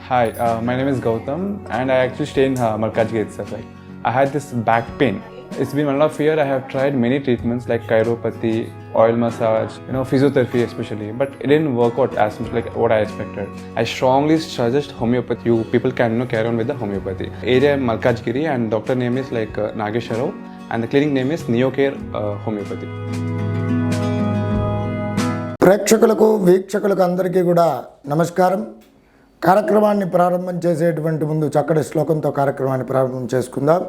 Hi, my name is Gautam, and I actually stay in Markajgi itself. Like, I had this back pain. It's been 1.5 years. I have tried many treatments like chiropathy, oil massage, physiotherapy especially, but it didn't work out as much like what I expected. I strongly suggest homeopathy. You people can carry on with the homeopathy. Area Malkajgiri, and doctor name is like Nagesharov, and the clinic name is Neocare Homeopathy. ప్రేక్షకులకు వీక్షకులకు అందరికీ కూడా నమస్కారం. కార్యక్రమాన్ని ప్రారంభం చేసేటువంటి ముందు చక్కటి శ్లోకంతో కార్యక్రమాన్ని ప్రారంభం చేసుకుందాం.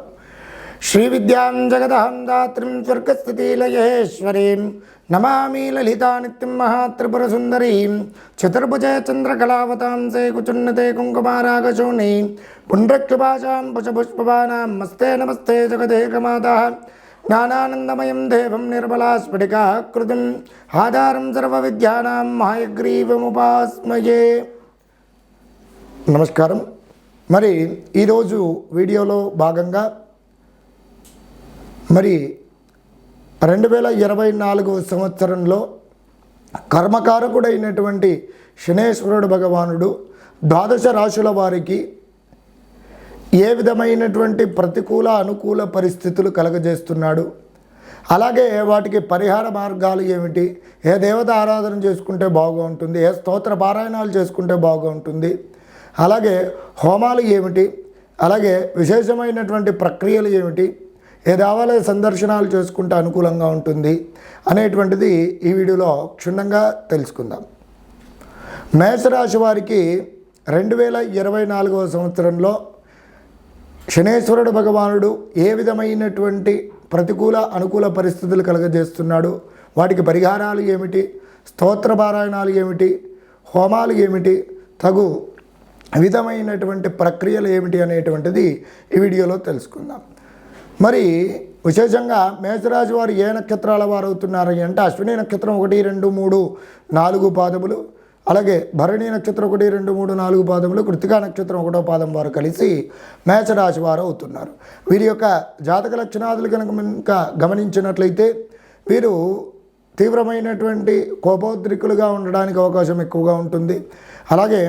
శ్రీ విద్యాం జగదహం దాత్రిం స్వర్గస్థితిలయేశ్వరీం నమామి లలితా నిత్యం మహాత్రిపుర సుందరీం చతుర్భుజే చంద్రకళావతాంసే కుచున్నతే కుంకుమారాగశోణి పుండ్రక్షుభాషాం పుష్పపుష్పవానాం మస్తే నమస్తే జగదేకమాతః జ్ఞానానందమయం దేవం నిర్మలాస్ఫటికాకృతిం ఆధారం సర్వవిద్యానాం మహయగ్రీవముపాస్మయే. నమస్కారం. మరి ఈరోజు వీడియోలో భాగంగా 2024 సంవత్సరంలో కర్మకారకుడైనటువంటి శనేశ్వరుడు భగవానుడు ద్వాదశ రాశుల వారికి ఏ విధమైనటువంటి ప్రతికూల అనుకూల పరిస్థితులు కలగజేస్తున్నాడు, అలాగే వాటికి పరిహార మార్గాలు ఏమిటి, ఏ దేవత ఆరాధన చేసుకుంటే బాగుంటుంది, ఏ స్తోత్ర పారాయణాలు చేసుకుంటే బాగుంటుంది, అలాగే హోమాలు ఏమిటి, అలాగే విశేషమైనటువంటి ప్రక్రియలు ఏమిటి, ఏ దేవాలయ సందర్శనాలు చేసుకుంటే అనుకూలంగా ఉంటుంది అనేటువంటిది ఈ వీడియోలో క్షుణ్ణంగా తెలుసుకుందాం. మేషరాశి వారికి 2024 సంవత్సరంలో శనేశ్వరుడు భగవానుడు ఏ విధమైనటువంటి ప్రతికూల అనుకూల పరిస్థితులు కలగజేస్తున్నాడు, వాటికి పరిహారాలు ఏమిటి, స్తోత్ర పారాయణాలు ఏమిటి, హోమాలు ఏమిటి, తగు విధమైనటువంటి ప్రక్రియలు ఏమిటి అనేటువంటిది ఈ వీడియోలో తెలుసుకుందాం. మరి విశేషంగా మేషరాశి వారు ఏ నక్షత్రాల వారు అవుతున్నారు అంటే అశ్విని నక్షత్రం 1, 2, 3, 4 పాదములు, అలాగే భరణి నక్షత్రం 1, 2, 3, 4 పాదములు, కృత్తికా నక్షత్రం 1వ పాదం వారు కలిసి మేషరాశి వారు అవుతున్నారు. వీరి యొక్క జాతక లక్షణాదులు కనుక గమనించినట్లయితే వీరు తీవ్రమైనటువంటి కోపోద్రికులుగా ఉండడానికి అవకాశం ఎక్కువగా ఉంటుంది. అలాగే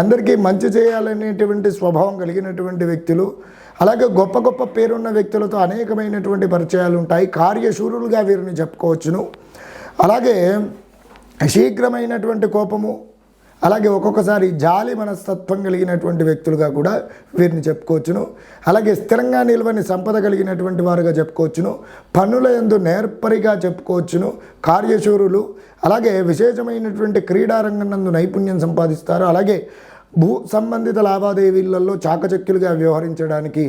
అందరికీ మంచి చేయాలనేటువంటి స్వభావం కలిగినటువంటి వ్యక్తులు, అలాగే గొప్ప గొప్ప పేరున్న వ్యక్తులతో అనేకమైనటువంటి పరిచయాలు ఉంటాయి. కార్యశూరులుగా వీరిని చెప్పుకోవచ్చును. అలాగే శీఘ్రమైనటువంటి కోపము, అలాగే ఒక్కొక్కసారి జాలి మనస్తత్వం కలిగినటువంటి వ్యక్తులుగా కూడా వీరిని చెప్పుకోవచ్చును. అలాగే స్థిరంగా నిల్వని సంపద కలిగినటువంటి వారుగా చెప్పుకోవచ్చును. పన్నుల యందు నేర్పరిగా చెప్పుకోవచ్చును. కార్యశూరులు, అలాగే విశేషమైనటువంటి క్రీడారంగం నందు నైపుణ్యం సంపాదిస్తారు. అలాగే భూ సంబంధిత లావాదేవీలలో చాకచక్యులుగా వ్యవహరించడానికి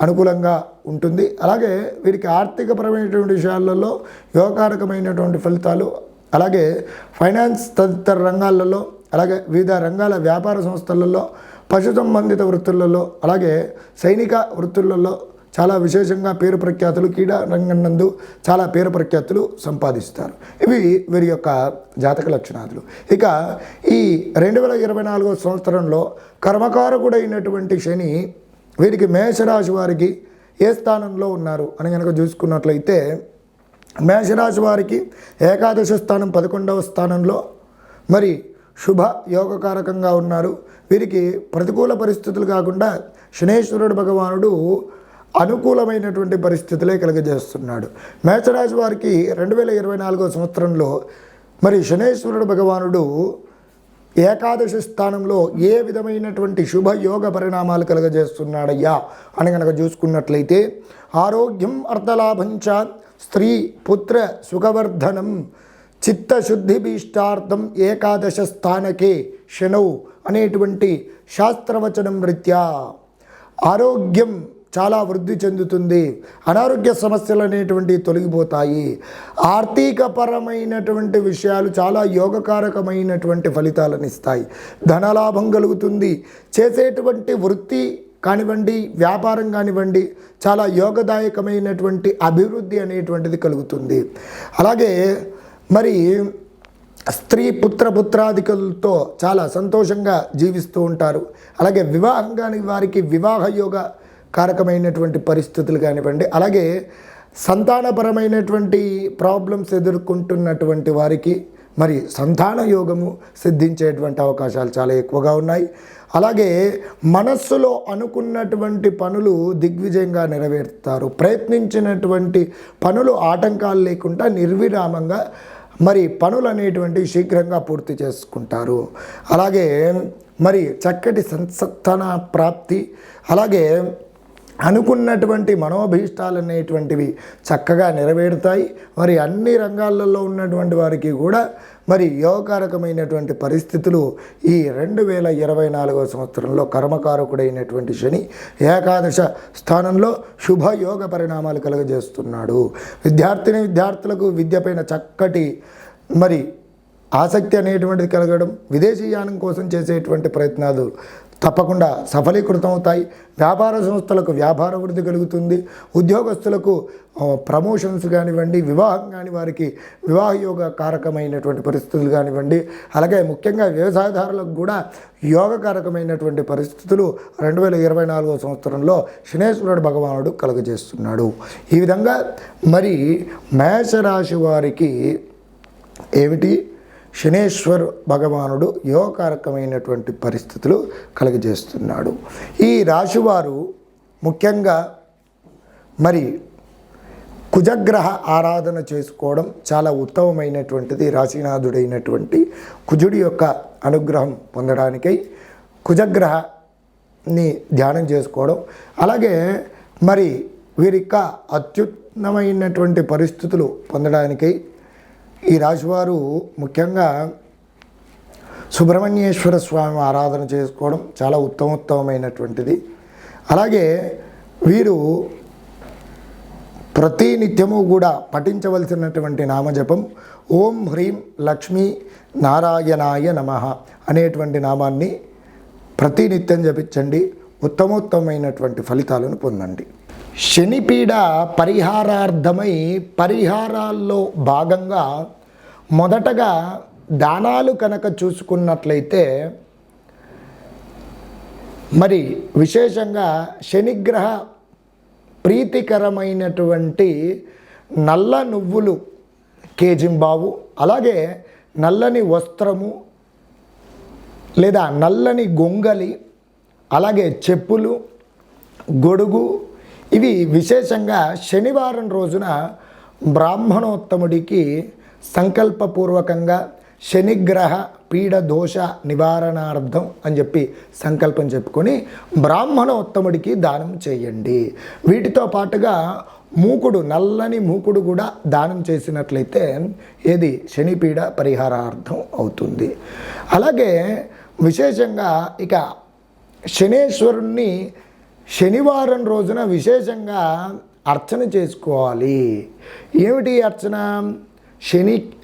అనుకూలంగా ఉంటుంది. అలాగే వీరికి ఆర్థికపరమైనటువంటి విషయాలలో యోగకారకమైనటువంటి ఫలితాలు, అలాగే ఫైనాన్స్ తదితర రంగాలలో, అలాగే వివిధ రంగాల వ్యాపార సంస్థలలో, పశు సంబంధిత వృత్తులలో, అలాగే సైనిక వృత్తులలో చాలా విశేషంగా పేరు ప్రఖ్యాతులు, క్రీడా రంగం నందు చాలా పేరు ప్రఖ్యాతులు సంపాదిస్తారు. ఇవి వీరి యొక్క జాతక లక్షణాలు. ఇక ఈ 2024 సంవత్సరంలో కర్మకారకుడైనటువంటి శని వీరికి మేషరాశి వారికి ఏ స్థానంలో ఉన్నారు అని కనుక చూసుకున్నట్లయితే మేషరాశి వారికి ఏకాదశ స్థానం 11వ స్థానంలో మరి శుభ యోగకారకంగా ఉన్నారు. వీరికి ప్రతికూల పరిస్థితులు కాకుండా శనేశ్వరుడు భగవానుడు అనుకూలమైనటువంటి పరిస్థితులే కలుగజేస్తున్నాడు. మేషరాశి వారికి 2024 సంవత్సరంలో మరి శనేశ్వరుడు భగవానుడు ఏకాదశి స్థానంలో ఏ విధమైనటువంటి శుభయోగ పరిణామాలు కలుగజేస్తున్నాడయ్యా అని కనుక చూసుకున్నట్లయితే ఆరోగ్యం అర్థలాభంచ స్త్రీ పుత్ర సుఖవర్ధనం చిత్తశుద్ధిభీష్టార్థం ఏకాదశ స్థానకే శనౌ అనేటువంటి శాస్త్రవచనం రీత్యా ఆరోగ్యం చాలా వృద్ధి చెందుతుంది, అనారోగ్య సమస్యలు అనేటువంటివి తొలగిపోతాయి, ఆర్థికపరమైనటువంటి విషయాలు చాలా యోగకారకమైనటువంటి ఫలితాలను ఇస్తాయి, ధనలాభం కలుగుతుంది, చేసేటువంటి వృత్తి కానివ్వండి వ్యాపారం కానివ్వండి చాలా యోగదాయకమైనటువంటి అభివృద్ధి అనేటువంటిది కలుగుతుంది. అలాగే మరి స్త్రీ పుత్రాదికలతో చాలా సంతోషంగా జీవిస్తూ ఉంటారు. అలాగే వివాహం కాని వారికి వివాహ యోగ కారకమైనటువంటి పరిస్థితులు కానివ్వండి, అలాగే సంతానపరమైనటువంటి ప్రాబ్లమ్స్ ఎదుర్కొంటున్నటువంటి వారికి మరి సంతాన యోగము సిద్ధించేటువంటి అవకాశాలు చాలా ఎక్కువగా ఉన్నాయి. అలాగే మనస్సులో అనుకున్నటువంటి పనులు దిగ్విజయంగా నెరవేరుతారు. ప్రయత్నించినటువంటి పనులు ఆటంకాలు లేకుండా నిర్విరామంగా మరి పనులు అనేటువంటివి శీఘ్రంగా పూర్తి చేసుకుంటారు. అలాగే మరి చక్కటి సంతాన ప్రాప్తి, అలాగే అనుకున్నటువంటి మనోభీష్టాలు అనేటువంటివి చక్కగా నెరవేరుతాయి. మరి అన్ని రంగాలలో ఉన్నటువంటి వారికి కూడా మరి యోగకారకమైనటువంటి పరిస్థితులు ఈ 2024 సంవత్సరంలో కర్మకారకుడైనటువంటి శని ఏకాదశ స్థానంలో శుభయోగ పరిణామాలు కలుగజేస్తున్నాడు. విద్యార్థులకు విద్యపైన చక్కటి మరి ఆసక్తి అనేటువంటిది కలగడం, విదేశీయానం కోసం చేసేటువంటి ప్రయత్నాలు తప్పకుండా సఫలీకృతం అవుతాయి. వ్యాపార సంస్థలకు వ్యాపార వృద్ధి కలుగుతుంది. ఉద్యోగస్తులకు ప్రమోషన్స్ కానివ్వండి, వివాహం కాని వారికి వివాహ యోగ కారకమైనటువంటి పరిస్థితులు కానివ్వండి, అలాగే ముఖ్యంగా వ్యవసాయదారులకు కూడా యోగకారకమైనటువంటి పరిస్థితులు 2024 సంవత్సరంలో శనేశ్వరుడు భగవానుడు కలుగజేస్తున్నాడు. ఈ విధంగా మరి మేషరాశి వారికి ఏమిటి, శనేశ్వర్ భగవానుడు యోగకారకమైనటువంటి పరిస్థితులు కలుగజేస్తున్నాడు. ఈ రాశివారు ముఖ్యంగా మరి కుజగ్రహ ఆరాధన చేసుకోవడం చాలా ఉత్తమమైనటువంటిది. రాశినాథుడైనటువంటి కుజుడి యొక్క అనుగ్రహం పొందడానికై కుజగ్రహాన్ని ధ్యానం చేసుకోవడం, అలాగే మరి వీరిక అత్యుత్తమైనటువంటి పరిస్థితులు పొందడానికై ఈ రాశివారు ముఖ్యంగా సుబ్రహ్మణ్యేశ్వర స్వామి ఆరాధన చేసుకోవడం చాలా ఉత్తమమైనటువంటిది. అలాగే వీరు ప్రతినిత్యము కూడా పఠించవలసినటువంటి నామజపం ఓం హ్రీం లక్ష్మీ నారాయణాయ నమః అనేటువంటి నామాన్ని ప్రతినిత్యం జపించండి. ఉత్తమోత్తమైనటువంటి ఫలితాలను పొందండి. శనిపీడ పరిహారార్థమై పరిహారాల్లో భాగంగా మొదటగా దానాలు కనుక చూసుకున్నట్లయితే మరి విశేషంగా శనిగ్రహ ప్రీతికరమైనటువంటి నల్ల నువ్వులు కేజింబావు, అలాగే నల్లని వస్త్రము లేదా నల్లని గొంగలి, అలాగే చెప్పులు, గొడుగు, ఇవి విశేషంగా శనివారం రోజున బ్రాహ్మణోత్తముడికి సంకల్పపూర్వకంగా శనిగ్రహ పీడ దోష నివారణార్థం అని చెప్పి సంకల్పం చెప్పుకొని బ్రాహ్మణోత్తముడికి దానం చేయండి. వీటితో పాటుగా మూకుడు, నల్లని మూకుడు కూడా దానం చేసినట్లయితే ఏది శనిపీడ పరిహారార్థం అవుతుంది. అలాగే విశేషంగా ఇక శనేశ్వరుణ్ణి శనివారం రోజున విశేషంగా అర్చన చేసుకోవాలి. ఏమిటి అర్చన?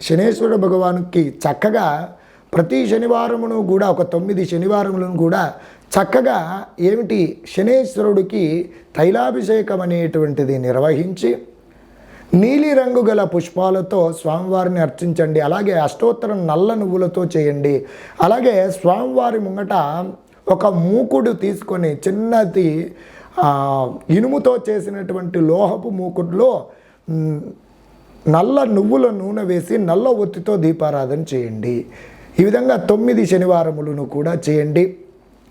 శనేశ్వర భగవానుకి చక్కగా ప్రతి శనివారమును కూడా ఒక 9 శనివారములను కూడా చక్కగా ఏమిటి శనేశ్వరుడికి తైలాభిషేకం అనేటువంటిది నిర్వహించి నీలిరంగు గల పుష్పాలతో స్వామివారిని అర్చించండి. అలాగే అష్టోత్తరం నల్ల నువ్వులతో చేయండి. అలాగే స్వామివారి ముంగట ఒక మూకుడు తీసుకొని చిన్నది ఇనుముతో చేసినటువంటి లోహపు మూకుడులో నల్ల నువ్వుల నూనె వేసి నల్ల ఒత్తితో దీపారాధన చేయండి. ఈ విధంగా 9 శనివారములను కూడా చేయండి.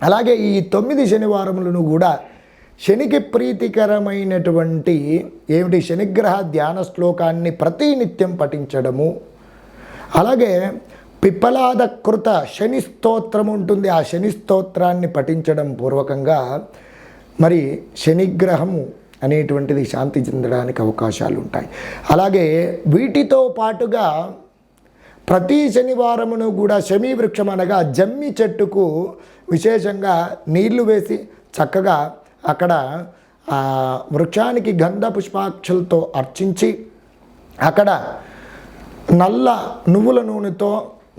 అలాగే ఈ 9 శనివారములను కూడా శనికి ప్రీతికరమైనటువంటి ఏమిటి శనిగ్రహ ధ్యాన శ్లోకాన్ని ప్రతినిత్యం పఠించడము, అలాగే పిప్పలాద కృత శని స్తోత్రం ఉంటుంది, ఆ శని స్తోత్రాన్ని పఠించడం పూర్వకంగా మరి శనిగ్రహము అనేటువంటిది శాంతి చెందడానికి అవకాశాలు ఉంటాయి. అలాగే వీటితో పాటుగా ప్రతి శనివారమును కూడా శమీ వృక్షం అనగా జమ్మి చెట్టుకు విశేషంగా నీళ్లు వేసి చక్కగా అక్కడ వృక్షానికి గంధ పుష్పాక్షలతో అర్చించి అక్కడ నల్ల నువ్వుల నూనెతో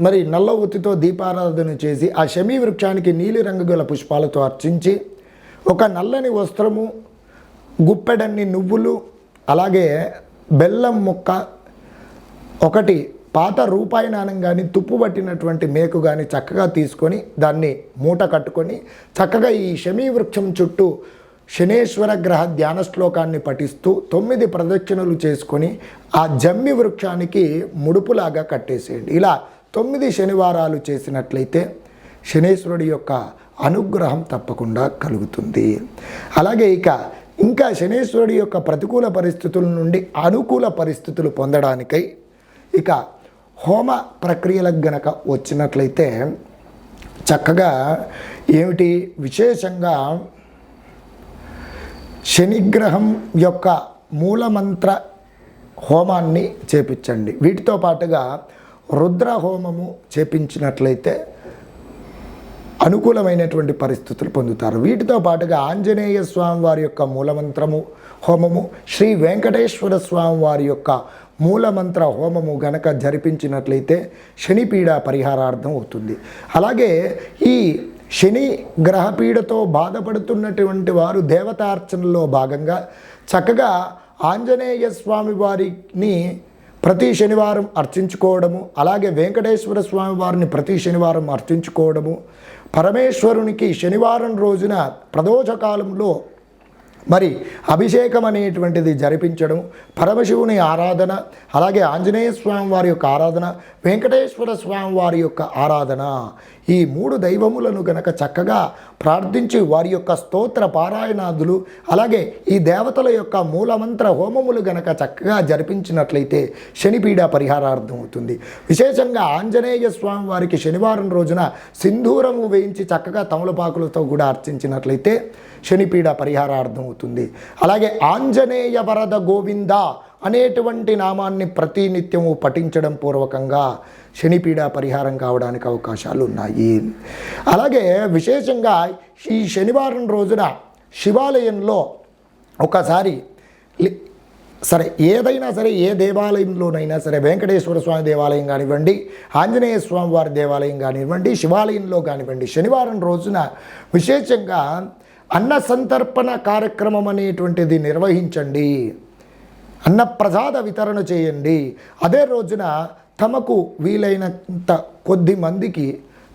మరి నల్ల ఒత్తితో దీపారాధన చేసి ఆ శమీ వృక్షానికి నీలిరంగు గల పుష్పాలతో అర్చించి ఒక నల్లని వస్త్రము, గుప్పెడన్ని నువ్వులు, అలాగే బెల్లం ముక్క, ఒకటి పాత రూపాయి నాణం కానీ తుప్పు పట్టినటువంటి మేకు కానీ చక్కగా తీసుకొని దాన్ని మూట కట్టుకొని చక్కగా ఈ శమీ వృక్షం చుట్టూ శనేశ్వర గ్రహ ధ్యాన శ్లోకాన్ని పఠిస్తూ 9 ప్రదక్షిణలు చేసుకొని ఆ జమ్మి వృక్షానికి ముడుపులాగా కట్టేసేయండి. ఇలా 9 శనివారాలు చేసినట్లయితే శనేశ్వరుడి యొక్క అనుగ్రహం తప్పకుండా కలుగుతుంది. అలాగే ఇంకా శనేశ్వరుడి యొక్క ప్రతికూల పరిస్థితుల నుండి అనుకూల పరిస్థితులు పొందడానికై హోమ ప్రక్రియలకు గనక వచ్చినట్లయితే చక్కగా ఏమిటి విశేషంగా శనిగ్రహం యొక్క మూలమంత్ర హోమాన్ని చేపించండి. వీటితో పాటుగా రుద్ర హోమము చేపించినట్లయితే అనుకూలమైనటువంటి పరిస్థితులు పొందుతారు. వీటితో పాటుగా ఆంజనేయ స్వామి వారి యొక్క మూలమంత్రము హోమము, శ్రీ వెంకటేశ్వర స్వామి వారి యొక్క మూలమంత్ర హోమము గనక జరిపించినట్లయితే శనిపీడ పరిహారార్థం అవుతుంది. అలాగే ఈ శని గ్రహపీడతో బాధపడుతున్నటువంటి వారు దేవతార్చనలో భాగంగా చక్కగా ఆంజనేయ స్వామి వారిని ప్రతి శనివారం అర్చించుకోవడము, అలాగే వెంకటేశ్వర స్వామి వారిని ప్రతి శనివారం అర్చించుకోవడము, పరమేశ్వరునికి శనివారం రోజున ప్రదోషకాలంలో మరి అభిషేకం అనేటువంటిది జరిపించడం, పరమశివుని ఆరాధన, అలాగే ఆంజనేయ స్వామి వారి యొక్క ఆరాధన, వెంకటేశ్వర స్వామి వారి యొక్క ఆరాధన, ఈ 3 దైవములను గనక చక్కగా ప్రార్థించి వారి యొక్క స్తోత్ర పారాయణాదులు, అలాగే ఈ దేవతల యొక్క మూలమంత్ర హోమములు గనక చక్కగా జరిపించినట్లయితే శనిపీడ పరిహారార్థం అవుతుంది. విశేషంగా ఆంజనేయ స్వామి వారికి శనివారం రోజున సింధూరము వేయించి చక్కగా తమలపాకులతో కూడా అర్చించినట్లయితే శనిపీడ పరిహారార్థం అవుతుంది. అలాగే ఆంజనేయ వరద గోవింద అనేటువంటి నామాన్ని ప్రతినిత్యము పఠించడం పూర్వకంగా శనిపీడ పరిహారం కావడానికి అవకాశాలు ఉన్నాయి. అలాగే విశేషంగా ఈ శనివారం రోజున శివాలయంలో ఒకసారి సరే ఏదైనా సరే ఏ దేవాలయంలోనైనా సరే వెంకటేశ్వర స్వామి దేవాలయం కానివ్వండి, ఆంజనేయ స్వామి వారి దేవాలయం కానివ్వండి, శివాలయంలో కానివ్వండి శనివారం రోజున విశేషంగా అన్న సంతర్పణ కార్యక్రమం అనేటువంటిది నిర్వహించండి. అన్నప్రసాద వితరణ చేయండి. అదే రోజున తమకు వీలైనంత కొద్ది మందికి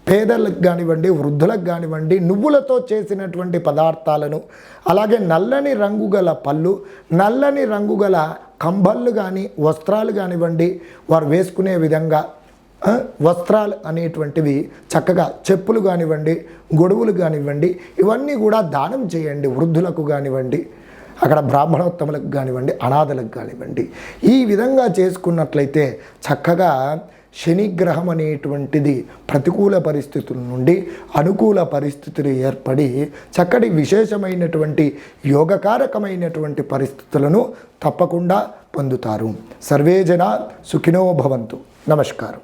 పేదలకు కానివ్వండి, వృద్ధులకు కానివ్వండి నువ్వులతో చేసినటువంటి పదార్థాలను, అలాగే నల్లని రంగు గల పళ్ళు, నల్లని రంగు గల కంబళ్ళు కానీ వస్త్రాలు కానివ్వండి, వారు వేసుకునే విధంగా వస్త్రాలు అనేటువంటివి చక్కగా చెప్పులు కానివ్వండి, గొడుగులు కానివ్వండి ఇవన్నీ కూడా దానం చేయండి. వృద్ధులకు కానివ్వండి, అక్కడ బ్రాహ్మణోత్తములకు కానివ్వండి, అనాథలకు కానివ్వండి. ఈ విధంగా చేసుకున్నట్లయితే చక్కగా శనిగ్రహం అనేటువంటిది ప్రతికూల పరిస్థితుల నుండి అనుకూల పరిస్థితులు ఏర్పడి చక్కటి విశేషమైనటువంటి యోగకారకమైనటువంటి పరిస్థితులను తప్పకుండా పొందుతారు. సర్వే జనా సుఖినో భవంతు. నమస్కారం.